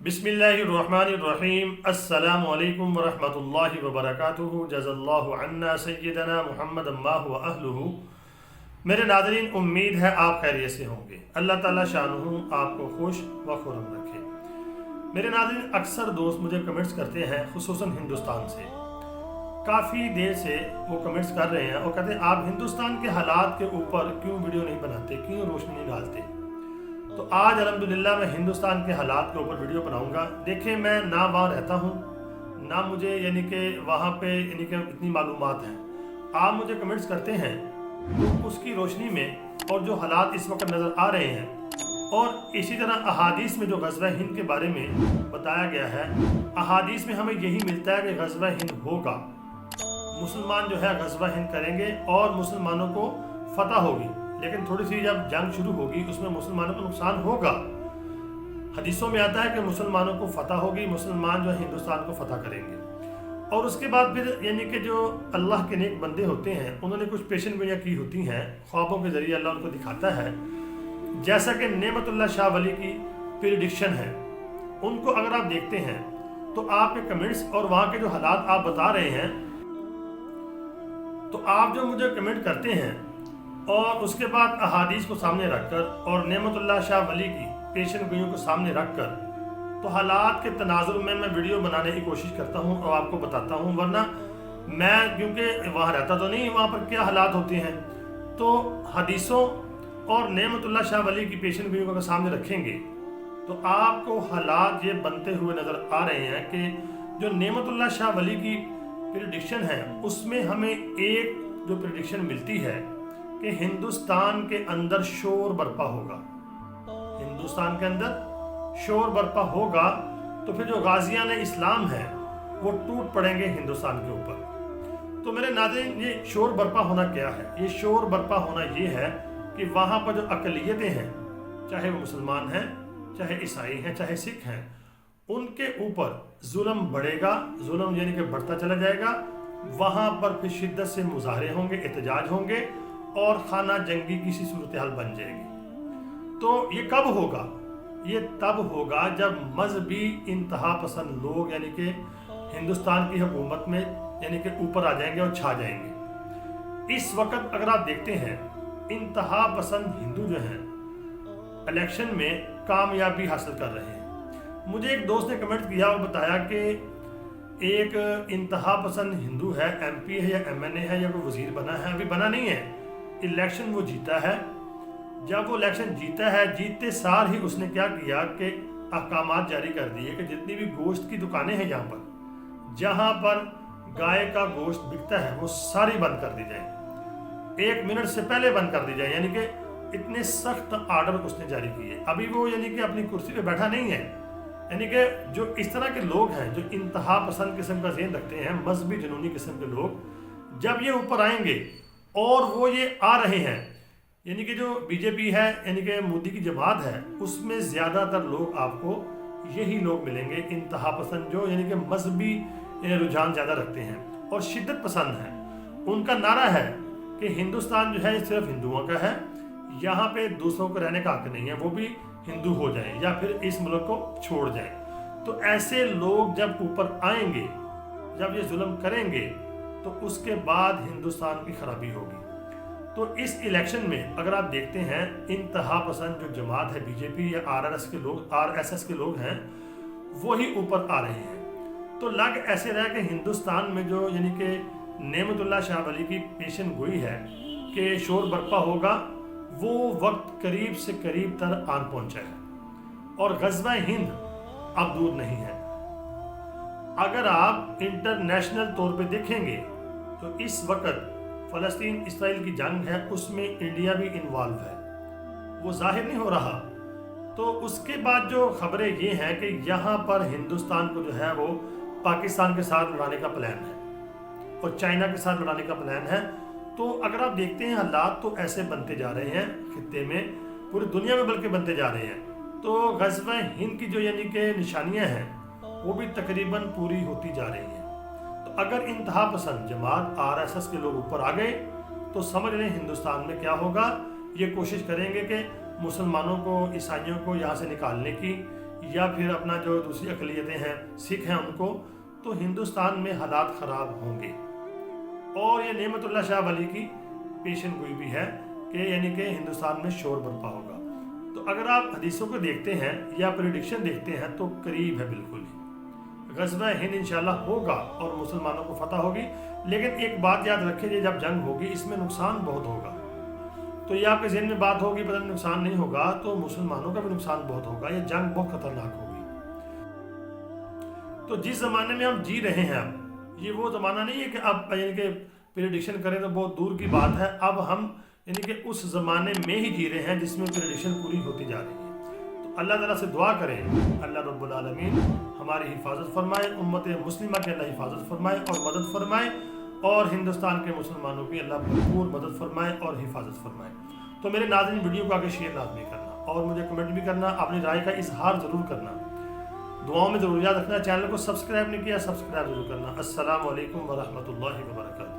बिस्मिल्लाहिर्रहमानिर्रहीम। अस्सलामु अलैकुम वरहमतुल्लाहि वबरकातुहू। जज़ल्लाहु अन्ना सय्यदना मुहम्मद अम्मा व अहलुहू। मेरे नाज़रीन, उम्मीद है आप खैरियत से होंगे। अल्लाह ताला शानुहु आपको खुश व खुर्रम रखे। मेरे नाज़रीन, अक्सर दोस्त मुझे कमेंट्स करते हैं, खुसूसन हिंदुस्तान से। काफ़ी देर से वो कमेंट्स कर रहे हैं और कहते हैं आप हिंदुस्तान के हालात के ऊपर क्यों वीडियो नहीं बनाते, क्यों रोशनी नहीं डालते। तो आज अल्हम्दुलिल्लाह मैं हिंदुस्तान के हालात के ऊपर वीडियो बनाऊंगा। देखें, मैं ना वहाँ रहता हूँ, ना मुझे यानी कि वहाँ पे यानी कि इतनी मालूमात हैं। आप मुझे कमेंट्स करते हैं तो उसकी रोशनी में और जो हालात इस वक्त नज़र आ रहे हैं, और इसी तरह अहादीस में जो ग़ज़वा हिंद के बारे में बताया गया है, अहादीस में हमें यही मिलता है कि ग़ज़वा हिंद होगा, मुसलमान जो है ग़ज़वा हिंद करेंगे और मुसलमानों को फतह होगी। लेकिन थोड़ी सी जब जंग शुरू होगी उसमें मुसलमानों को नुकसान होगा। हदीसों में आता है कि मुसलमानों को फतह होगी, मुसलमान जो है हिंदुस्तान को फतह करेंगे। और उसके बाद फिर यानी कि जो अल्लाह के नेक बंदे होते हैं उन्होंने कुछ पेशन गोइयाँ की होती हैं, ख्वाबों के ज़रिए अल्लाह उनको दिखाता है। जैसा कि नेमतुल्लाह शाह वली की प्रेडिक्शन है, उनको अगर आप देखते हैं तो आपके कमेंट्स और वहाँ के जो हालात आप बता रहे हैं, तो आप जो मुझे कमेंट करते हैं और उसके बाद अहादीस को सामने रखकर और नेमतुल्लाह शाह वली की पेशन गोइयों को सामने रखकर, तो हालात के तनाजुर में मैं वीडियो बनाने की कोशिश करता हूं और आपको बताता हूं। वरना मैं क्योंकि वहाँ रहता तो नहीं, वहाँ पर क्या हालात होते हैं, तो हदीसों और नेमतुल्लाह शाह वली की पेशन गोइयों को अगर सामने रखेंगे तो आपको हालात ये बनते हुए नज़र आ रहे हैं कि जो नेमतुल्लाह शाह वली की प्रेडिक्शन है उसमें हमें एक जो प्रेडिक्शन मिलती है कि हिंदुस्तान के अंदर शोर बर्पा होगा। हिंदुस्तान के अंदर शोर बर्पा होगा तो फिर जो गाजियान इस्लाम है वो टूट पड़ेंगे हिंदुस्तान के ऊपर। तो मेरे नाज़रीन, ये शोर बर्पा होना क्या है? ये शोर बर्पा होना ये है कि वहाँ पर जो अक़लियतें हैं, चाहे वो मुसलमान हैं, चाहे ईसाई हैं, चाहे सिख हैं, उनके ऊपर जुल्म बढ़ेगा। जुल्म यानी कि बढ़ता चला जाएगा। वहाँ पर फिर शिद्दत से मुजाहरे होंगे, एहतजाज होंगे और खाना जंगी की सी सूरत हाल बन जाएगी। तो ये कब होगा? ये तब होगा जब मजहबी इंतहा पसंद लोग यानी कि हिंदुस्तान की हुकूमत में यानी कि ऊपर आ जाएंगे और छा जाएंगे। इस वक्त अगर आप देखते हैं, इंतहा पसंद हिंदू जो हैं इलेक्शन में कामयाबी हासिल कर रहे हैं। मुझे एक दोस्त ने कमेंट किया और बताया कि एक इंतहा पसंद हिंदू है, MP है या MNA है या कोई वजीर बना है, अभी बना नहीं है, इलेक्शन वो जीता है। जब वो इलेक्शन जीता है, जीतते सार ही उसने क्या किया कि अहकामात जारी कर दिए कि जितनी भी गोश्त की दुकानें हैं यहाँ पर, जहाँ पर गाय का गोश्त बिकता है, वो सारी बंद कर दी जाए, 1 मिनट से पहले बंद कर दी जाए। यानी कि इतने सख्त आर्डर उसने जारी किए। अभी वो यानी कि अपनी कुर्सी पे बैठा नहीं है। यानी कि जो इस तरह के लोग हैं, जो इंतहा पसंद किस्म का ज़हन रखते हैं, मजहबी जुनूनी किस्म के लोग, जब ये ऊपर आएंगे और वो ये आ रहे हैं, यानी कि जो BJP है यानी कि मोदी की जमात है, उसमें ज़्यादातर लोग आपको यही लोग मिलेंगे, इंतहा पसंद जो यानी कि मजहबी रुझान ज़्यादा रखते हैं और शिद्दत पसंद हैं। उनका नारा है कि हिंदुस्तान जो है सिर्फ हिंदुओं का है, यहाँ पे दूसरों को रहने का हक नहीं है, वो भी हिंदू हो जाए या फिर इस मुल्क को छोड़ जाए। तो ऐसे लोग जब ऊपर आएंगे, जब ये जुल्म करेंगे, तो उसके बाद हिंदुस्तान की खराबी होगी। तो इस इलेक्शन में अगर आप देखते हैं, इंतहा पसंद जो जमात है BJP या RSS के लोग हैं, वही ऊपर आ रहे हैं। तो लग ऐसे रहा कि हिंदुस्तान में जो यानी कि नेमतुल्लाह शाह वली की पेशन गोई है कि शोर बर्पा होगा, वो वक्त करीब से करीब तर आन पहुंचा है और ग़ज़वा हिंद अब दूर नहीं है। अगर आप इंटरनेशनल तौर पे देखेंगे तो इस वक्त फ़लस्तीन इसराइल की जंग है, उसमें इंडिया भी इन्वॉल्व है, वो जाहिर नहीं हो रहा। तो उसके बाद जो खबरें ये हैं कि यहाँ पर हिंदुस्तान को जो है वो पाकिस्तान के साथ लड़ाने का प्लान है और चाइना के साथ लड़ाने का प्लान है। तो अगर आप देखते हैं, हालात तो ऐसे बनते जा रहे हैं खित्ते में, पूरी दुनिया में बल्कि बनते जा रहे हैं। तो ग़ज़वा हिंद की जो यानी कि निशानियां हैं वो भी तकरीबन पूरी होती जा रही हैं। तो अगर इंतहा पसंद जमात RSS के लोग ऊपर आ गए तो समझ लें हिंदुस्तान में क्या होगा। ये कोशिश करेंगे कि मुसलमानों को, ईसाइयों को यहाँ से निकालने की, یا پھر اپنا جو دوسری اقلیتیں ہیں سکھ ہیں ان کو، تو ہندوستان میں حالات خراب ہوں گے۔ اور یہ نعمت اللہ شاہ ولی کی پیشن گوئی بھی ہے کہ یعنی کہ ہندوستان میں شور برپا ہوگا۔ تو اگر آپ حدیثوں کو دیکھتے ہیں یا پریڈکشن دیکھتے ہیں تو قریب ہے بالکل ہی، غزوہ ہند انشاءاللہ ہوگا اور مسلمانوں کو فتح ہوگی۔ لیکن ایک بات یاد رکھیں، یہ جب جنگ ہوگی اس میں نقصان بہت ہوگا، تو یہ آپ کے ذہن میں بات ہوگی پتہ نہیں نقصان نہیں ہوگا، تو مسلمانوں کا بھی نقصان بہت ہوگا، یہ جنگ بہت خطرناک ہوگی۔ تو جس زمانے میں ہم جی رہے ہیں اب، یہ وہ زمانہ نہیں ہے کہ اب یعنی کہ پریڈکشن کریں تو بہت دور کی بات ہے، اب ہم یعنی کہ اس زمانے میں ہی جی رہے ہیں جس میں پریڈکشن پوری ہوتی جا رہی ہے۔ تو اللہ تعالیٰ سے دعا کریں اللہ رب العالمین ہماری حفاظت فرمائے، امت مسلمہ کی اللہ حفاظت فرمائے اور مدد فرمائے، اور ہندوستان کے مسلمانوں کی اللہ بھرپور مدد فرمائے اور حفاظت فرمائے۔ تو میرے ناظرین ویڈیو کو آگے شیئر لازمی کرنا اور مجھے کمنٹ بھی کرنا، اپنی رائے کا اظہار ضرور کرنا، دعاؤں میں ضرور یاد رکھنا، چینل کو سبسکرائب نہیں کیا سبسکرائب ضرور کرنا۔ السلام علیکم ورحمۃ اللہ وبرکاتہ۔